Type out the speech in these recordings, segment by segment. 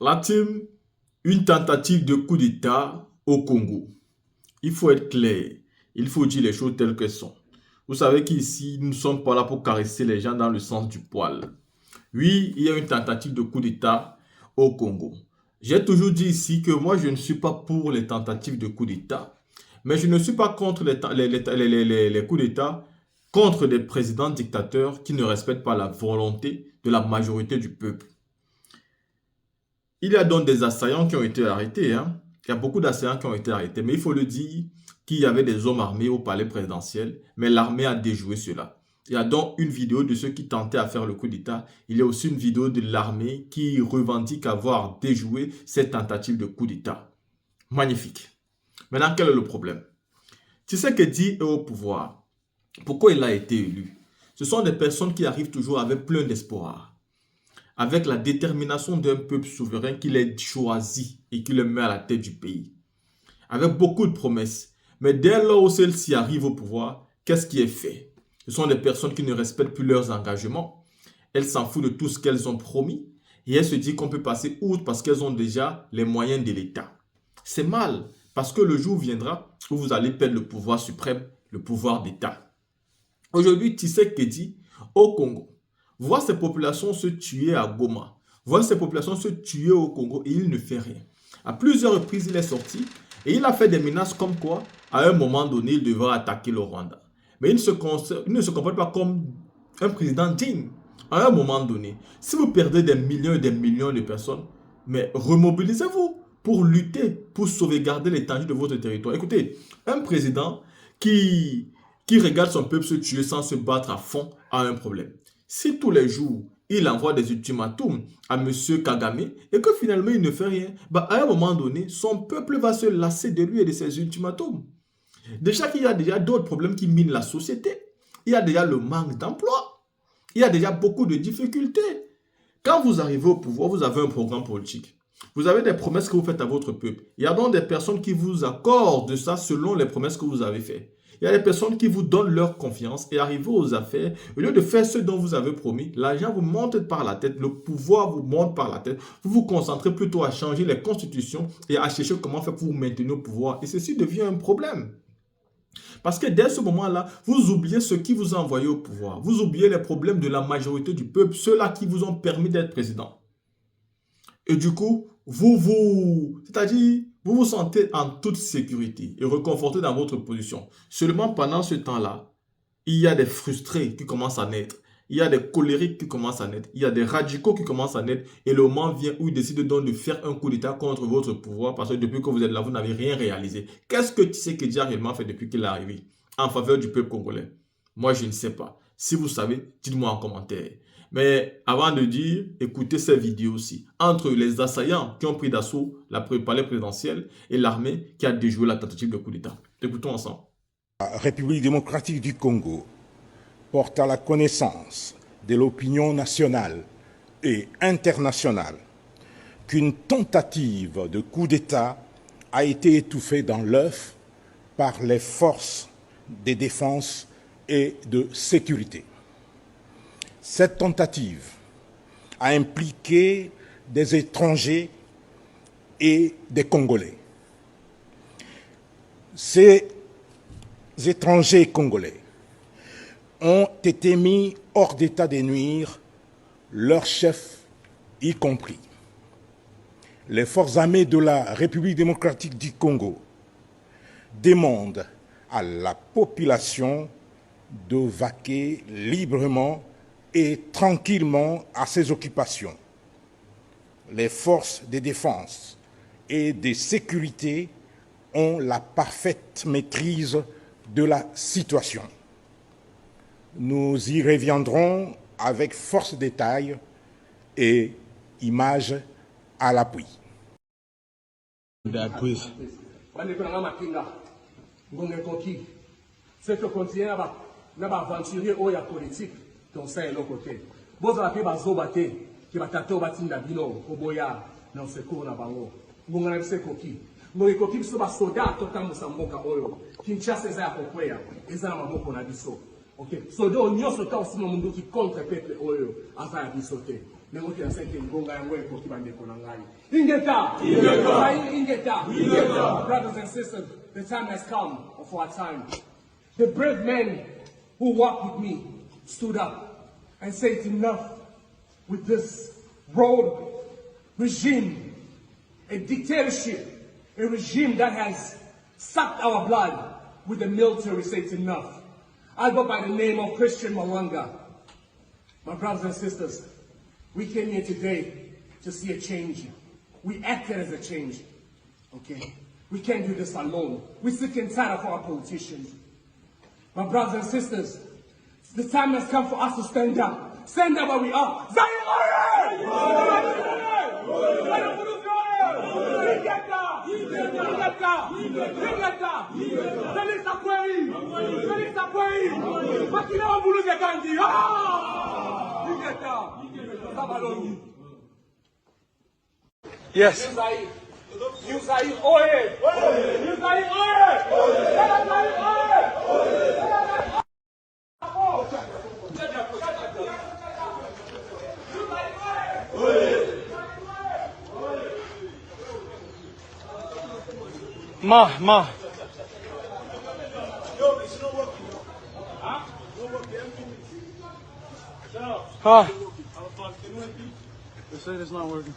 La team, une tentative de coup d'État au Congo. Il faut être clair. Il faut dire les choses telles qu'elles sont. Vous savez qu'ici, nous ne sommes pas là pour caresser les gens dans le sens du poil. Oui, il y a une tentative de coup d'État au Congo. J'ai toujours dit ici que moi, je ne suis pas pour les tentatives de coup d'État. Mais je ne suis pas contre les coups d'État contre des présidents dictateurs qui ne respectent pas la volonté de la majorité du peuple. Il y a donc des assaillants qui ont été arrêtés. Hein. Il y a beaucoup d'assaillants qui ont été arrêtés. Mais il faut le dire qu'il y avait des hommes armés au palais présidentiel. Mais l'armée a déjoué cela. Il y a donc une vidéo de ceux qui tentaient à faire le coup d'État. Il y a aussi une vidéo de l'armée qui revendique avoir déjoué cette tentative de coup d'État. Magnifique. Maintenant, quel est le problème? Tshisekedi est au pouvoir. Pourquoi il a été élu? Ce sont des personnes qui arrivent toujours avec plein d'espoir, avec la détermination d'un peuple souverain qui les choisit et qui le met à la tête du pays, avec beaucoup de promesses. Mais dès lors où celles-ci arrivent au pouvoir, qu'est-ce qui est fait? Ce sont des personnes qui ne respectent plus leurs engagements. Elles s'en foutent de tout ce qu'elles ont promis et elles se disent qu'on peut passer outre parce qu'elles ont déjà les moyens de l'État. C'est mal parce que le jour viendra où vous allez perdre le pouvoir suprême, le pouvoir d'État. Aujourd'hui, Tshisekedi, au Congo, voit ces populations se tuer à Goma, voit ces populations se tuer au Congo et il ne fait rien. À plusieurs reprises, il est sorti et il a fait des menaces comme quoi, à un moment donné, il devra attaquer le Rwanda. Mais il ne se comporte pas comme un président digne. À un moment donné, si vous perdez des millions et des millions de personnes, mais remobilisez-vous pour lutter, pour sauvegarder l'étendue de votre territoire. Écoutez, un président qui regarde son peuple se tuer sans se battre à fond a un problème. Si tous les jours, il envoie des ultimatums à M. Kagame et que finalement il ne fait rien, bah à un moment donné, son peuple va se lasser de lui et de ses ultimatums. Déjà qu'il y a déjà d'autres problèmes qui minent la société. Il y a déjà le manque d'emploi. Il y a déjà beaucoup de difficultés. Quand vous arrivez au pouvoir, vous avez un programme politique. Vous avez des promesses que vous faites à votre peuple. Il y a donc des personnes qui vous accordent ça selon les promesses que vous avez faites. Il y a des personnes qui vous donnent leur confiance et arrivez aux affaires. Au lieu de faire ce dont vous avez promis, l'argent vous monte par la tête, le pouvoir vous monte par la tête. Vous vous concentrez plutôt à changer les constitutions et à chercher comment faire pour vous maintenir au pouvoir. Et ceci devient un problème. Parce que dès ce moment-là, vous oubliez ce qui vous a envoyé au pouvoir. Vous oubliez les problèmes de la majorité du peuple, ceux-là qui vous ont permis d'être président. Et du coup, c'est-à-dire, vous vous sentez en toute sécurité et réconforté dans votre position. Seulement pendant ce temps-là, il y a des frustrés qui commencent à naître. Il y a des colériques qui commencent à naître. Il y a des radicaux qui commencent à naître. Et le moment vient où ils décident donc de faire un coup d'État contre votre pouvoir parce que depuis que vous êtes là, vous n'avez rien réalisé. Qu'est-ce que Tshisekedi a réellement fait depuis qu'il est arrivé en faveur du peuple congolais? Moi, je ne sais pas. Si vous savez, dites-moi en commentaire. Mais avant de dire, écoutez ces vidéos aussi. Entre les assaillants qui ont pris d'assaut le palais présidentiel et l'armée qui a déjoué la tentative de coup d'État. Écoutons ensemble. La République démocratique du Congo porte à la connaissance de l'opinion nationale et internationale qu'une tentative de coup d'État a été étouffée dans l'œuf par les forces de défense et de sécurité. Cette tentative a impliqué des étrangers et des Congolais. Ces étrangers congolais ont été mis hors d'état de nuire, leurs chefs y compris. Les forces armées de la République démocratique du Congo demandent à la population de vaquer librement et tranquillement à ses occupations. Les forces de défense et de sécurité ont la parfaite maîtrise de la situation. Nous y reviendrons avec force de détail et images à l'appui. Donc ça est l'autre côté. Vous avez pas zobaté qui va tâter au bâtiment d'abino au boya dans ce cours na bango. Vous avez ce coquille. Vous avez coquille sur bas soldat total musamboka oyo. Kinshasa eza ya kokwea. Eza na maboko na biso. OK. Soldat onyo sota aussi na mundu qui contre peuple oyo asa ya bisote. Nengoki asente ngonga yango ekoki bandeko na ngai. Ingeta! Ingeta! Ingeta! Brothers and sisters, the time has come for our time. The brave men who walked with me stood up and said enough with this road regime, a dictatorship, a regime that has sucked our blood with the military says enough. I go by the name of Christian Malanga. My brothers and sisters, we came here today to see a change. We acted as a change. Okay? We can't do this alone. We're sick and tired of our politicians. My brothers and sisters, the time has come for us to stand up. Stand up where we are. Yes. New Zaire, oye! New Zaire, Ma. Huh? They said it's not working.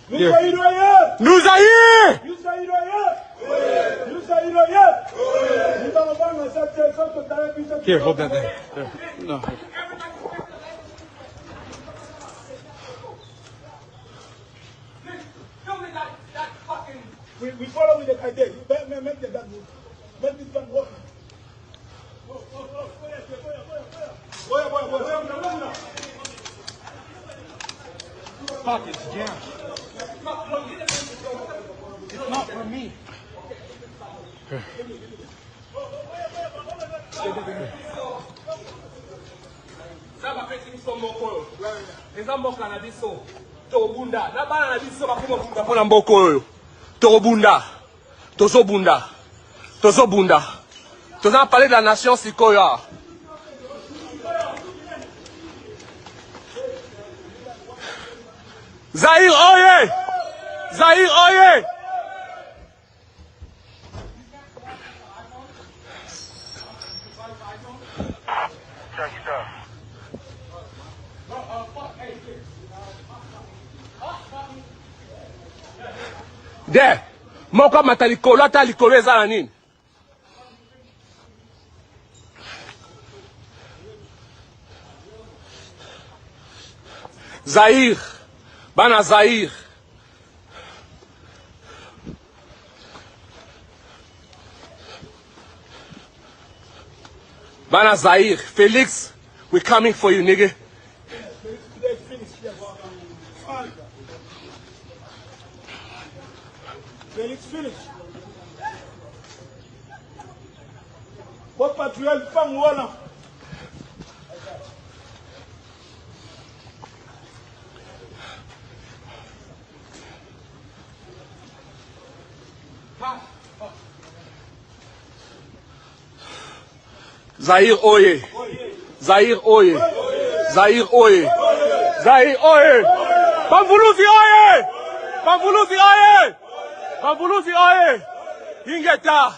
Here. Nous Zaire! Here, hold that there. There. No. We follow with the idea. Make the gun move. Make this gun work. Pockets jammed. It's not for me. Torobunda, Tozobunda. Toza parler de la nation Sikoya. Zaire, oye! Zaire, oye! De, moko matalikolo ata likolo eza na nini? Zaire, bana Zaire. Bana Zaire, Felix, we're coming for you, nigga. Felix, finish. What patriote fang wana? Zaire oye! Zaire oye! Zaire oye! Zaire oye! Pamvuluzi oye! Pamvuluzi oye! Pamvuluzi oye! Ingeta!